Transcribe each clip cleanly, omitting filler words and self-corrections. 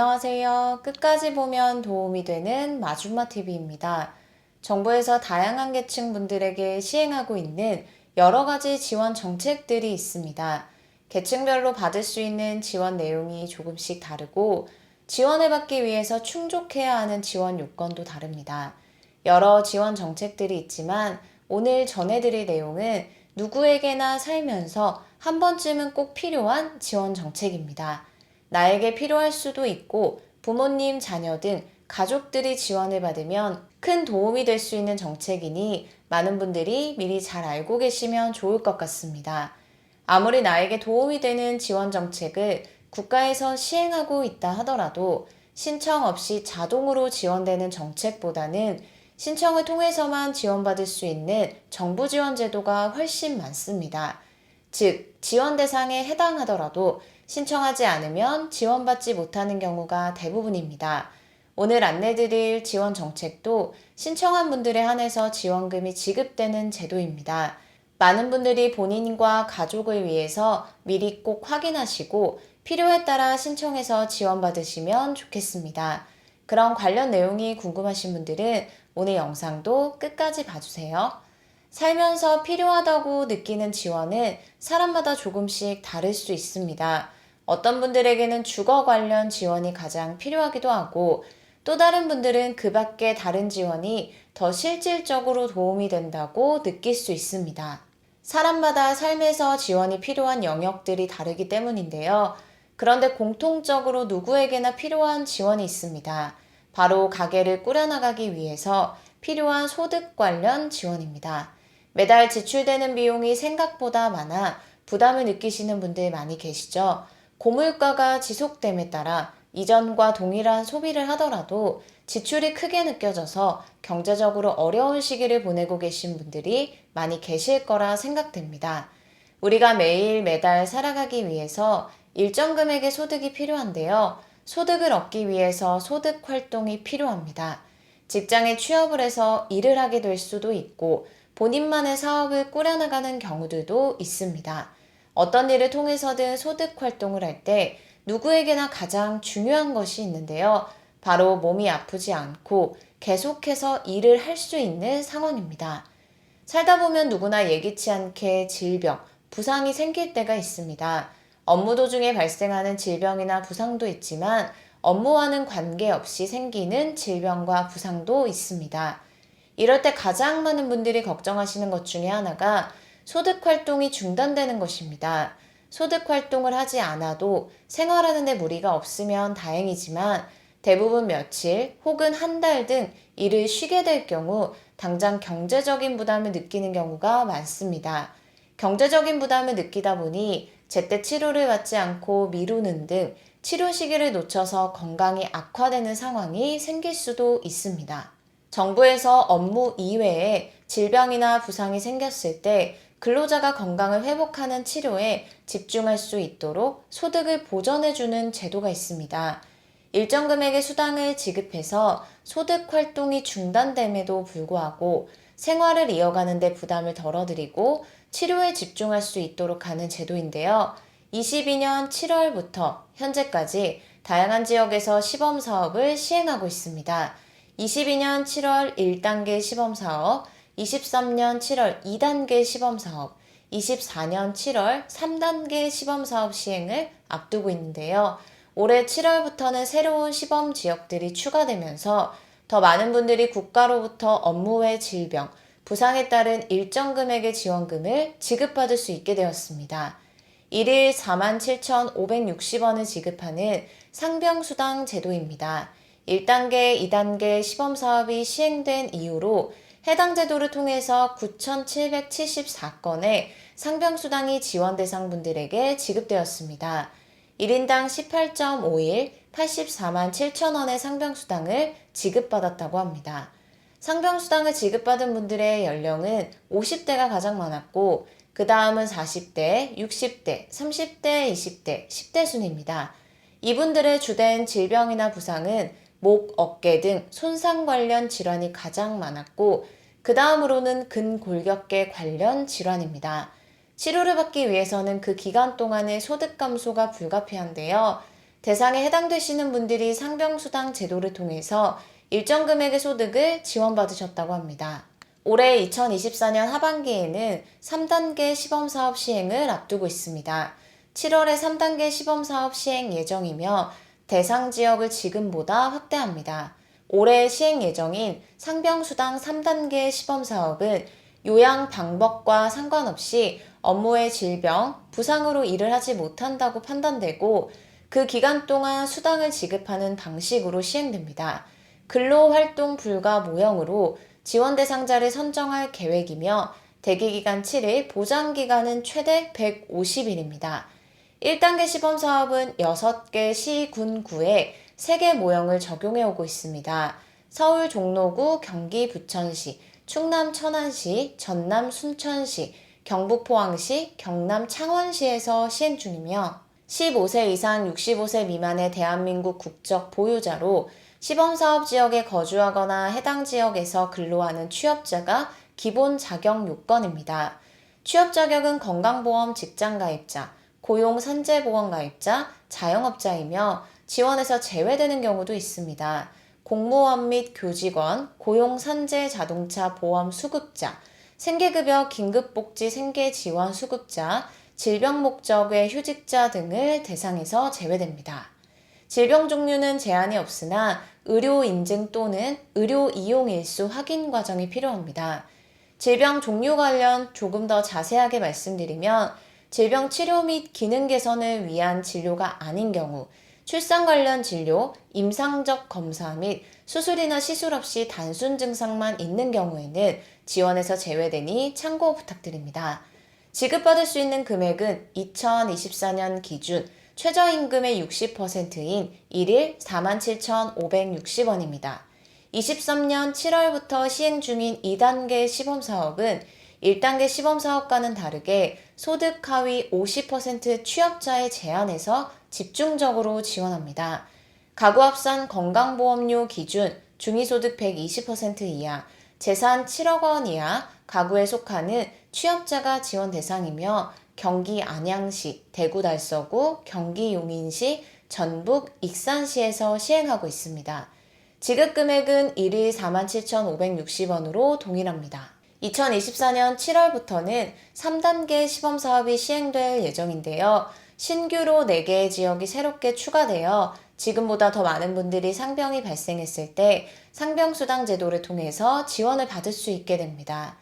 안녕하세요. 끝까지 보면 도움이 되는 마줌마TV입니다. 정부에서 다양한 계층 분들에게 시행하고 있는 여러 가지 지원 정책들이 있습니다. 계층별로 받을 수 있는 지원 내용이 조금씩 다르고 지원을 받기 위해서 충족해야 하는 지원 요건도 다릅니다. 여러 지원 정책들이 있지만 오늘 전해드릴 내용은 누구에게나 살면서 한 번쯤은 꼭 필요한 지원 정책입니다. 나에게 필요할 수도 있고 부모님, 자녀 등 가족들이 지원을 받으면 큰 도움이 될 수 있는 정책이니 많은 분들이 미리 잘 알고 계시면 좋을 것 같습니다. 아무리 나에게 도움이 되는 지원 정책을 국가에서 시행하고 있다 하더라도 신청 없이 자동으로 지원되는 정책보다는 신청을 통해서만 지원받을 수 있는 정부 지원 제도가 훨씬 많습니다. 즉, 지원 대상에 해당하더라도 신청하지 않으면 지원받지 못하는 경우가 대부분입니다. 오늘 안내드릴 지원 정책도 신청한 분들에 한해서 지원금이 지급되는 제도입니다. 많은 분들이 본인과 가족을 위해서 미리 꼭 확인하시고 필요에 따라 신청해서 지원받으시면 좋겠습니다. 그런 관련 내용이 궁금하신 분들은 오늘 영상도 끝까지 봐주세요. 살면서 필요하다고 느끼는 지원은 사람마다 조금씩 다를 수 있습니다. 어떤 분들에게는 주거 관련 지원이 가장 필요하기도 하고 또 다른 분들은 그 밖에 다른 지원이 더 실질적으로 도움이 된다고 느낄 수 있습니다. 사람마다 삶에서 지원이 필요한 영역들이 다르기 때문인데요. 그런데 공통적으로 누구에게나 필요한 지원이 있습니다. 바로 가게를 꾸려나가기 위해서 필요한 소득 관련 지원입니다. 매달 지출되는 비용이 생각보다 많아 부담을 느끼시는 분들 많이 계시죠? 고물가가 지속됨에 따라 이전과 동일한 소비를 하더라도 지출이 크게 느껴져서 경제적으로 어려운 시기를 보내고 계신 분들이 많이 계실 거라 생각됩니다. 우리가 매일 매달 살아가기 위해서 일정 금액의 소득이 필요한데요. 소득을 얻기 위해서 소득 활동이 필요합니다. 직장에 취업을 해서 일을 하게 될 수도 있고 본인만의 사업을 꾸려나가는 경우들도 있습니다. 어떤 일을 통해서든 소득 활동을 할 때 누구에게나 가장 중요한 것이 있는데요. 바로 몸이 아프지 않고 계속해서 일을 할 수 있는 상황입니다. 살다 보면 누구나 예기치 않게 질병, 부상이 생길 때가 있습니다. 업무 도중에 발생하는 질병이나 부상도 있지만 업무와는 관계없이 생기는 질병과 부상도 있습니다. 이럴 때 가장 많은 분들이 걱정하시는 것 중에 하나가 소득 활동이 중단되는 것입니다. 소득 활동을 하지 않아도 생활하는 데 무리가 없으면 다행이지만 대부분 며칠 혹은 한 달 등 일을 쉬게 될 경우 당장 경제적인 부담을 느끼는 경우가 많습니다. 경제적인 부담을 느끼다 보니 제때 치료를 받지 않고 미루는 등 치료 시기를 놓쳐서 건강이 악화되는 상황이 생길 수도 있습니다. 정부에서 업무 이외에 질병이나 부상이 생겼을 때 근로자가 건강을 회복하는 치료에 집중할 수 있도록 소득을 보전해주는 제도가 있습니다. 일정 금액의 수당을 지급해서 소득 활동이 중단됨에도 불구하고 생활을 이어가는 데 부담을 덜어드리고 치료에 집중할 수 있도록 하는 제도인데요. 22년 7월부터 현재까지 다양한 지역에서 시범사업을 시행하고 있습니다. 22년 7월 1단계 시범사업, 23년 7월 2단계 시범사업, 24년 7월 3단계 시범사업 시행을 앞두고 있는데요. 올해 7월부터는 새로운 시범 지역들이 추가되면서 더 많은 분들이 국가로부터 업무 외 질병, 부상에 따른 일정 금액의 지원금을 지급받을 수 있게 되었습니다. 1일 47,560원을 지급하는 상병수당 제도입니다. 1단계, 2단계 시범사업이 시행된 이후로 해당 제도를 통해서 9,774건의 상병수당이 지원 대상 분들에게 지급되었습니다. 1인당 18.5일 84만 7천 원의 상병수당을 지급받았다고 합니다. 상병수당을 지급받은 분들의 연령은 50대가 가장 많았고 그 다음은 40대, 60대, 30대, 20대, 10대 순입니다. 이분들의 주된 질병이나 부상은 목, 어깨 등 손상 관련 질환이 가장 많았고 그 다음으로는 근골격계 관련 질환입니다. 치료를 받기 위해서는 그 기간 동안의 소득 감소가 불가피한데요. 대상에 해당되시는 분들이 상병수당 제도를 통해서 일정 금액의 소득을 지원받으셨다고 합니다. 올해 2024년 하반기에는 3단계 시범사업 시행을 앞두고 있습니다. 7월에 3단계 시범사업 시행 예정이며 대상 지역을 지금보다 확대합니다. 올해 시행 예정인 상병수당 3단계 시범사업은 요양 방법과 상관없이 업무의 질병, 부상으로 일을 하지 못한다고 판단되고 그 기간 동안 수당을 지급하는 방식으로 시행됩니다. 근로활동 불가 모형으로 지원 대상자를 선정할 계획이며 대기기간 7일, 보장기간은 최대 150일입니다. 1단계 시범사업은 6개 시, 군, 구에 3개 모형을 적용해 오고 있습니다. 서울 종로구, 경기 부천시, 충남 천안시, 전남 순천시, 경북 포항시, 경남 창원시에서 시행 중이며 15세 이상 65세 미만의 대한민국 국적 보유자로 시범사업 지역에 거주하거나 해당 지역에서 근로하는 취업자가 기본 자격 요건입니다. 취업 자격은 건강보험 직장가입자, 고용산재보험가입자, 자영업자이며 지원에서 제외되는 경우도 있습니다. 공무원 및 교직원, 고용산재 자동차 보험 수급자, 생계급여 긴급복지 생계지원 수급자, 질병 목적의 휴직자 등을 대상에서 제외됩니다. 질병 종류는 제한이 없으나 의료 인증 또는 의료 이용 일수 확인 과정이 필요합니다. 질병 종류 관련 조금 더 자세하게 말씀드리면 질병 치료 및 기능 개선을 위한 진료가 아닌 경우, 출산 관련 진료, 임상적 검사 및 수술이나 시술 없이 단순 증상만 있는 경우에는 지원에서 제외되니 참고 부탁드립니다. 지급받을 수 있는 금액은 2024년 기준 최저임금의 60%인 일일 47,560원입니다. 23년 7월부터 시행 중인 2단계 시범사업은 1단계 시범사업과는 다르게 소득 하위 50% 취업자에 제한해서 집중적으로 지원합니다. 가구합산 건강보험료 기준 중위소득 120% 이하, 재산 7억 원 이하 가구에 속하는 취업자가 지원 대상이며 경기 안양시, 대구 달서구, 경기 용인시, 전북 익산시에서 시행하고 있습니다. 지급 금액은 일일 47,560원으로 동일합니다. 2024년 7월부터는 3단계 시범사업이 시행될 예정인데요. 신규로 4개의 지역이 새롭게 추가되어 지금보다 더 많은 분들이 상병이 발생했을 때 상병수당 제도를 통해서 지원을 받을 수 있게 됩니다.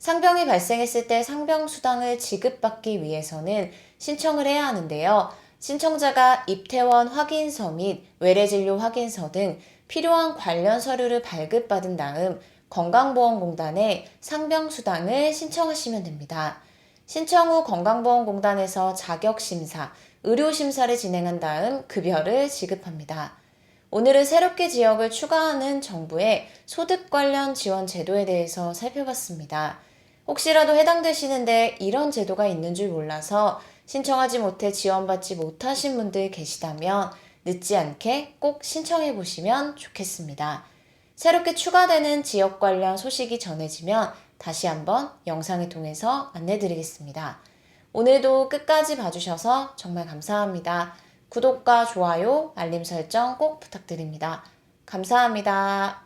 상병이 발생했을 때 상병수당을 지급받기 위해서는 신청을 해야 하는데요. 신청자가 입퇴원 확인서 및 외래진료 확인서 등 필요한 관련 서류를 발급받은 다음 건강보험공단에 상병수당을 신청하시면 됩니다. 신청 후 건강보험공단에서 자격심사, 의료심사를 진행한 다음 급여를 지급합니다. 오늘은 새롭게 지역을 추가하는 정부의 소득 관련 지원 제도에 대해서 살펴봤습니다. 혹시라도 해당되시는데 이런 제도가 있는 줄 몰라서 신청하지 못해 지원받지 못하신 분들 계시다면 늦지 않게 꼭 신청해 보시면 좋겠습니다. 새롭게 추가되는 지역 관련 소식이 전해지면 다시 한번 영상을 통해서 안내드리겠습니다. 오늘도 끝까지 봐주셔서 정말 감사합니다. 구독과 좋아요, 알림 설정 꼭 부탁드립니다. 감사합니다.